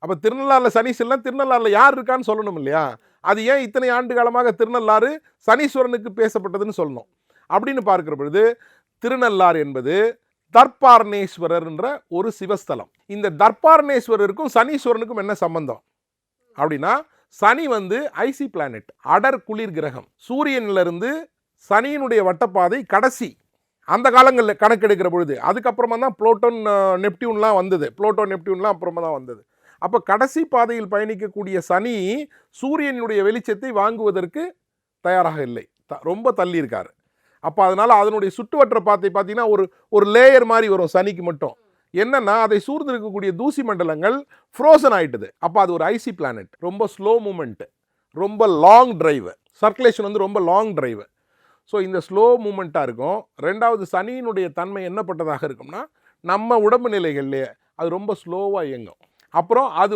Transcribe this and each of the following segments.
அப்போ திருநள்ளாறில் சனீஸ்வரன் திருநள்ளாறில் யார் இருக்கான்னு சொல்லணும் இல்லையா? அது ஏன் இத்தனை ஆண்டு காலமாக திருநள்ளாறு சனீஸ்வரனுக்கு பேசப்பட்டதுன்னு சொல்லணும். அப்படின்னு பார்க்கிற பொழுது திருநள்ளாறு என்பது தர்பார்ணேஸ்வரர் என்ற ஒரு சிவஸ்தலம். இந்த தர்பார்ணேஸ்வரருக்கும் சனீஸ்வரனுக்கும் என்ன சம்பந்தம் அப்படின்னா, சனி ஐசி பிளானட், அடர் குளிர் கிரகம். சூரியனிலிருந்து சனியினுடைய வட்டப்பாதை கடைசி அந்த காலங்களில் கணக்கெடுக்கிற பொழுது, அதுக்கப்புறமா தான் புளூட்டோன் நெப்டியூன்லாம் வந்தது. புளூட்டோ நெப்டியூன்லாம் அப்புறமா தான் வந்தது. அப்போ கடைசி பாதையில் பயணிக்கக்கூடிய சனி சூரியனுடைய வெளிச்சத்தை வாங்குவதற்கு தயாராக இல்லை, ரொம்ப தள்ளி இருக்காரு. அப்போ அதனால அதனுடைய சுற்றுவட்ட பாதை பார்த்தீங்கன்னா ஒரு லேயர் மாதிரி வரும் சனிக்கு மட்டும். என்னன்னா, அதை சூழ்ந்து இருக்கக்கூடிய தூசி மண்டலங்கள் ஃப்ரோசன் ஆயிட்டுது. அப்போ அது ஒரு ஐசி பிளானட், ரொம்ப ஸ்லோ மூமெண்ட், ரொம்ப லாங் டிரைவ், சர்க்குலேஷன் ரொம்ப லாங் டிரைவ். ஸோ இந்த ஸ்லோ மூமெண்ட்டாக இருக்கும். ரெண்டாவது, சனியினுடைய தன்மை என்னப்பட்டதாக இருக்கும்னா, நம்ம உடம்பு நிலைகள்லேயே அது ரொம்ப ஸ்லோவாக இயங்கும். அப்புறம் அது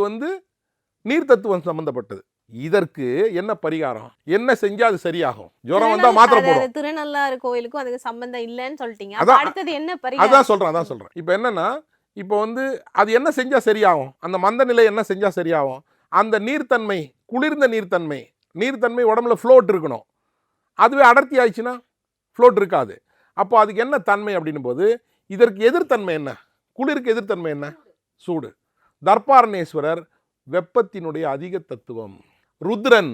நீர் தத்துவம் சம்மந்தப்பட்டது. இதற்கு என்ன பரிகாரம், என்ன செஞ்சா அது சரியாகும்? ஜுரம் வந்தா மாத்திரை போடும். திருநள்ளாறு கோயிலுக்கும் அதுக்கு சம்பந்தம் இல்லைன்னு சொல்லிட்டீங்க. அடுத்தது என்ன பரிகாரம்? அதான் சொல்றேன். இப்போ என்னன்னா, இப்போ அது என்ன செஞ்சா சரியாகும், அந்த மந்த நிலை என்ன செஞ்சா சரியாகும்? அந்த நீர்த்தன்மை, குளிர்ந்த நீர்த்தன்மை உடம்புல ஃப்ளோட் இருக்கணும். அதுவே அடர்த்தி ஆயிடுச்சுன்னா ஃப்ளோட் இருக்காது. அப்போ அதுக்கு என்ன தன்மை அப்படின்னும் போது, இதற்கு எதிர்த்தன்மை என்ன? குளிருக்கு எதிர்த்தன்மை என்ன? சூடு. தர்பாரணேஸ்வரர் வெப்பத்தினுடைய அதிக தத்துவம். ருத்ரன்